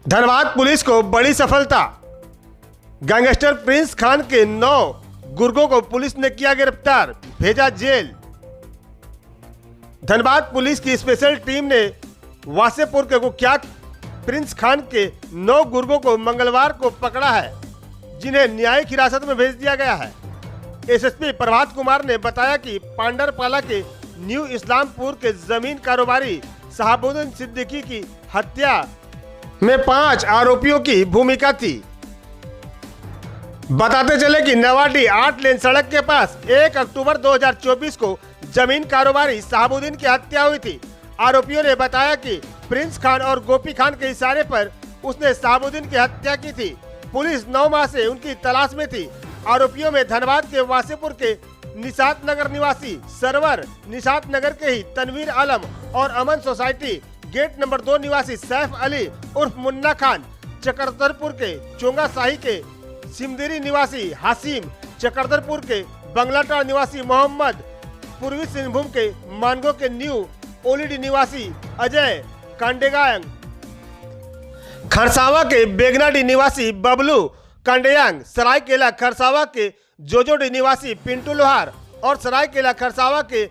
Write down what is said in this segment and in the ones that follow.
Dhanbad police को बड़ी सफलता। गैंगस्टर प्रिंस खान के 9 गुर्गों को पुलिस ने किया गिरफ्तार, भेजा जेल। धनबाद पुलिस की स्पेशल टीम ने वासेपुर के कुख्यात प्रिंस खान के 9 गुर्गों को मंगलवार को पकड़ा है, जिन्हें न्यायिक हिरासत में भेज दिया गया है। एसएसपी प्रभात कुमार ने बताया कि पांडरपाला के न्यू इस्लामपुर के जमीन कारोबारी शहाबुद्दीन सिद्दीकी की हत्या में 5 आरोपियों की भूमिका थी। बताते चले कि नवाडी 8 लेन सड़क के पास 1 अक्टूबर 2024 को जमीन कारोबारी शहाबुद्दीन की हत्या हुई थी। आरोपियों ने बताया कि प्रिंस खान और गोपी खान के इशारे पर उसने शहाबुद्दीन की हत्या की थी। पुलिस 9 माह से उनकी तलाश में थी। आरोपियों में धनबाद के वासेपुर के निशात नगर निवासी सरवर, निशात नगर के ही तनवीर आलम और अमन सोसाइटी गेट नंबर 2 निवासी सैफ अली उर्फ मुन्ना खान, चकरदरपुर के चोंगा शाही के सिमदेरी निवासी हासिम, चकरदरपुर के बंगलाटाड़ निवासी मोहम्मद, पूर्वी सिंहभूम के मानगो के न्यू ओलीडी निवासी अजय कांडेगांग, खरसावा के बेगनाडी निवासी बबलू कांडेयांग, सरायकेला खरसावा के जोजोडी निवासी पिंटू लोहार और सरायकेला खरसावा के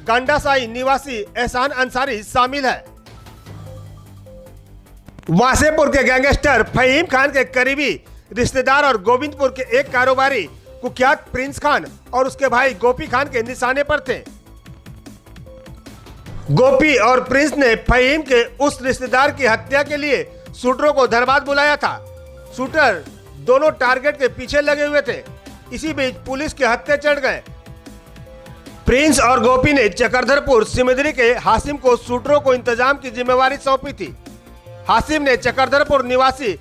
गांडासाई निवासी एहसान अंसारी शामिल है। वासेपुर के गैंगस्टर फहीम खान के करीबी रिश्तेदार और गोविंदपुर के एक कारोबारी कुख्यात प्रिंस खान और उसके भाई गोपी खान के निशाने पर थे। गोपी और प्रिंस ने फहीम के उस रिश्तेदार की हत्या के लिए शूटरों को धनबाद बुलाया था। शूटर दोनों टारगेट के पीछे लगे हुए थे। इसी बीच पुलिस के हत्थे चढ़ गए। प्रिंस और गोपी ने चकरधरपुर सिमदरी के हासिम को शूटरों को इंतजाम की जिम्मेवारी सौंपी थी। हासिम ने चकरधरपुर निवासी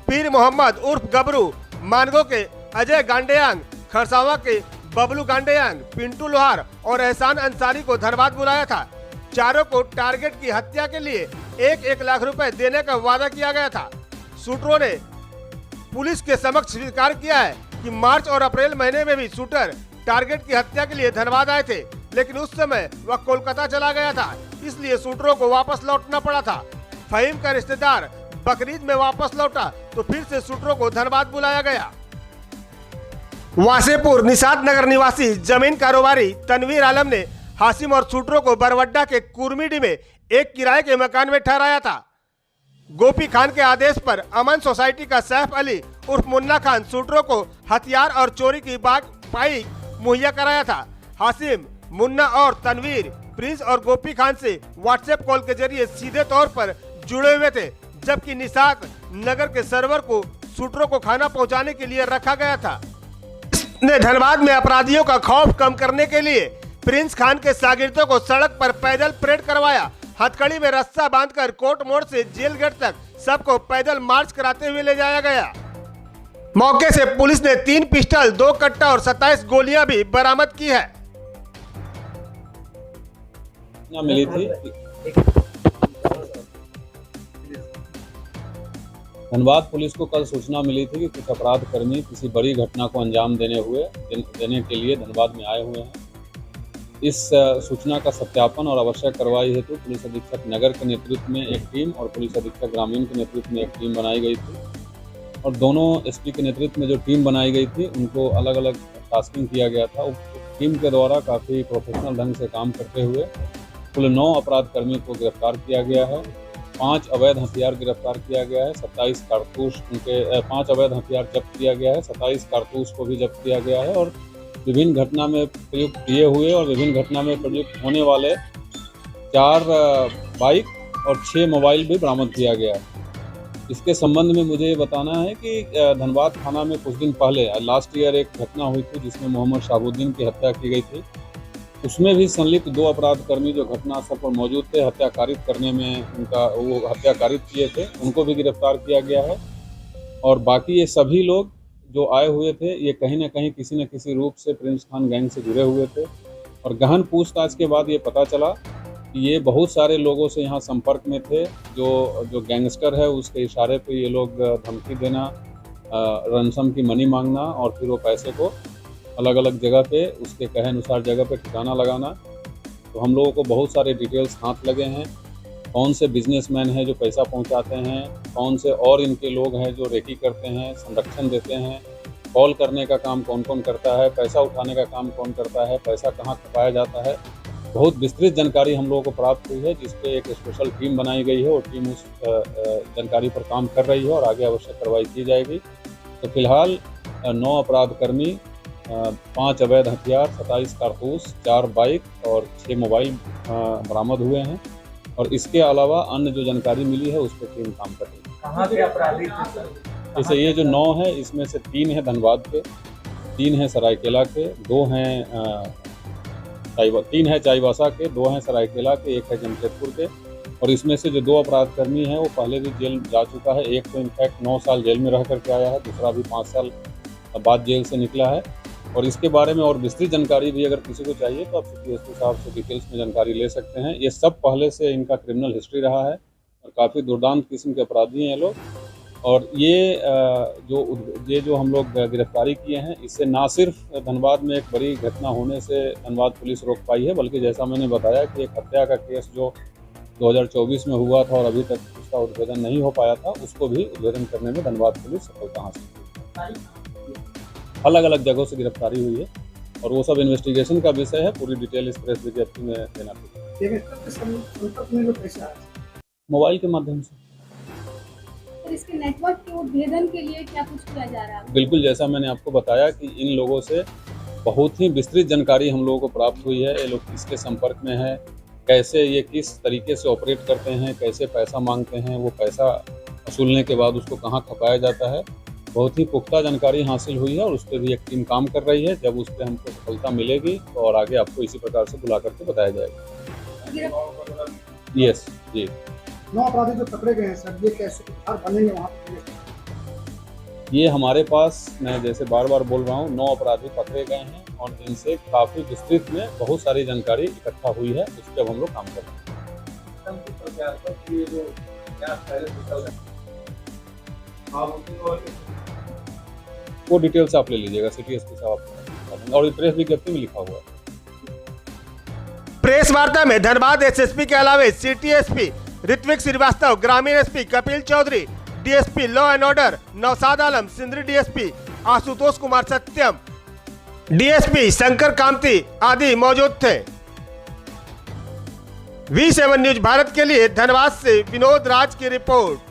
पीर मोहम्मद उर्फ गबरू, मानगो के अजय गांडेयांग, खरसावा के बबलू गांडेयांग, पिंटू लोहार और एहसान अंसारी को धनबाद बुलाया था। चारों को टारगेट की हत्या के लिए 1-1 लाख रुपए देने का वादा किया गया था। शूटरों ने पुलिस के समक्ष स्वीकार किया है कि मार्च और अप्रैल महीने में भी शूटर टारगेट की हत्या के लिए धनबाद आए थे, लेकिन उस समय वह कोलकाता चला गया था, इसलिए शूटरों को वापस लौटना पड़ा था। फहीम का रिश्तेदार बकरीद में वापस लौटा तो फिर से शूटरों को धनबाद बुलाया गया। वासेपुर निशात नगर निवासी जमीन कारोबारी तनवीर आलम ने हासिम और शूटरों को बरवड्डा के कुर्मीडी में एक किराए के मकान में ठहराया था। गोपी खान के आदेश पर अमन सोसाइटी का सैफ अली उर्फ मुन्ना खान शूटरों को हथियार और चोरी की पाई मुहैया कराया था। हासिम, मुन्ना और तनवीर प्रिंस और गोपी खान से व्हाट्सएप कॉल के जरिए सीधे तौर पर जुड़े हुए थे, जबकि निशात नगर के सर्वर को शूटरों को खाना पहुंचाने के लिए रखा गया था। ने धनबाद में अपराधियों का खौफ कम करने के लिए प्रिंस खान के शागिर्दों को सड़क पर पैदल परेड करवाया। हथकड़ी में रस्सा बांधकर कोर्ट मोड़ से जेल गेट तक सबको पैदल मार्च कराते हुए ले जाया गया। मौके से पुलिस ने 3 पिस्टल, 2 कट्टा और 27 गोलियां भी बरामद की है। मिली थी धनबाद पुलिस को कल सूचना मिली थी कि कुछ अपराध कर्मी किसी बड़ी घटना को अंजाम देने के लिए धनबाद में आए हुए हैं। इस सूचना का सत्यापन और आवश्यक कार्रवाई हेतु पुलिस अधीक्षक नगर के नेतृत्व में एक टीम और पुलिस अधीक्षक ग्रामीण के नेतृत्व में एक टीम बनाई गई थी और दोनों एसपी के नेतृत्व में जो टीम बनाई गई थी उनको अलग अलग टास्किंग किया गया था। टीम के द्वारा काफ़ी प्रोफेशनल ढंग से काम करते हुए कुल 9 अपराध कर्मी को गिरफ्तार किया गया है। 5 अवैध हथियार गिरफ्तार किया गया है। 27 कारतूस 5 अवैध हथियार जब्त किया गया है। 27 कारतूस को भी जब्त किया गया है और विभिन्न घटना में प्रयुक्त किए हुए और विभिन्न घटना में प्रयुक्त होने वाले 4 बाइक और 6 मोबाइल भी बरामद किया गया है। इसके संबंध में मुझे ये बताना है कि धनबाद थाना में कुछ दिन पहले लास्ट ईयर एक घटना हुई थी जिसमें मोहम्मद शहाबुद्दीन की हत्या की गई थी। उसमें भी संलिप्त 2 अपराध कर्मी जो घटनास्थल पर मौजूद थे, हत्या कारित करने में वो हत्या कारित किए थे, उनको भी गिरफ्तार किया गया है। और बाकी ये सभी लोग जो आए हुए थे ये कहीं ना कहीं किसी न किसी रूप से प्रिंस खान गैंग से जुड़े हुए थे और गहन पूछताछ के बाद ये पता चला कि ये बहुत सारे लोगों से यहाँ संपर्क में थे। जो गैंगस्टर है उसके इशारे पे ये लोग धमकी देना, रनसम की मनी मांगना और फिर वो पैसे को अलग अलग जगह पे उसके कहे अनुसार जगह पे ठिकाना लगाना। तो हम लोगों को बहुत सारे डिटेल्स हाथ लगे हैं कौन से बिजनेसमैन हैं जो पैसा पहुंचाते हैं, कौन से और इनके लोग हैं जो रेकी करते हैं, संरक्षण देते हैं, कॉल करने का काम कौन कौन करता है, पैसा उठाने का काम कौन करता है, पैसा कहाँ खपाया जाता है। बहुत विस्तृत जानकारी हम लोगों को प्राप्त हुई है, जिसपे एक स्पेशल टीम बनाई गई है और टीम उस जानकारी पर काम कर रही है और आगे आवश्यक कार्रवाई की जाएगी। तो फिलहाल 9 अपराधकर्मी, 5 अवैध हथियार, 27 कारतूस, 4 बाइक और 6 मोबाइल बरामद हुए हैं। और इसके अलावा अन्य जो जानकारी मिली है उस पर टीम काम कर रही है। कहाँ के अपराधी? जैसे ये जो 9 है, इसमें से 3 हैं धनबाद के, 3 हैं सरायकेला के, 3 हैं चाईबासा के, 2 हैं सरायकेला के, 1 है जमशेदपुर के। और इसमें से जो 2 अपराधकर्मी हैं वो पहले भी जेल जा चुका है। एक तो इनफैक्ट 9 साल जेल में रह करके आया है, दूसरा भी 5 साल बाद जेल से निकला है। और इसके बारे में और विस्तृत जानकारी भी अगर किसी को चाहिए तो आप एसपी साहब से डिटेल्स में जानकारी ले सकते हैं। ये सब पहले से इनका क्रिमिनल हिस्ट्री रहा है और काफ़ी दुर्दांत किस्म के अपराधी हैं ये लोग। और ये जो हम लोग गिरफ्तारी किए हैं, इससे ना सिर्फ धनबाद में एक बड़ी घटना होने से धनबाद पुलिस रोक पाई है, बल्कि जैसा मैंने बताया कि एक हत्या का केस जो 2024 में हुआ था और अभी तक उसका उद्भेदन नहीं हो पाया था, उसको भी उद्भेदन करने में धनबाद पुलिस सफलता हासिल की। अलग अलग जगहों से गिरफ्तारी हुई है और वो सब इन्वेस्टिगेशन का विषय है। पूरी डिटेल इस प्रेस विज्ञप्ति में देना पड़ेगा। मोबाइल के माध्यम से। और इसके नेटवर्क के उद्भेदन के लिए क्या कुछ किया जा रहा है? बिल्कुल, जैसा मैंने आपको बताया कि इन लोगों से बहुत ही विस्तृत जानकारी हम लोगों को प्राप्त हुई है। ये लोग किसके संपर्क में है, कैसे ये किस तरीके से ऑपरेट करते हैं, कैसे पैसा मांगते हैं, वो पैसा वसूलने के बाद उसको कहाँ खपाया जाता है। बहुत ही पुख्ता जानकारी हासिल हुई है और उस पर भी एक टीम काम कर रही है। जब उस पर हमको सफलता मिलेगी तो और आगे आपको इसी प्रकार से बुला करके बताया जाएगा। यस जी। 9 अपराधी जो पकड़े गए हैं सर, ये कैसे बनेंगे वहाँ पे? ये हमारे पास, मैं जैसे बार बार बोल रहा हूँ, 9 अपराधी पकड़े गए हैं और इनसे काफ़ी विस्तृत में बहुत सारी जानकारी इकट्ठा हुई है। उस पर हम लोग काम कर रहे हैं। वो डिटेल्स आप ले लीजिएगा, सिटी एसपी साहब, और प्रेस विज्ञप्ति में लिखा हुआ है। प्रेस वार्ता में धनबाद एसएसपी के अलावा सिटी एसपी ऋत्विक श्रीवास्तव, ग्रामीण SP Kapil Chaudhary, DSP law and order Naushad Alam, Sindri DSP Ashutosh Kumar Satyam, DSP Shankar Kamti आदि मौजूद थे। V7 न्यूज भारत के लिए धनबाद से विनोद राज की रिपोर्ट।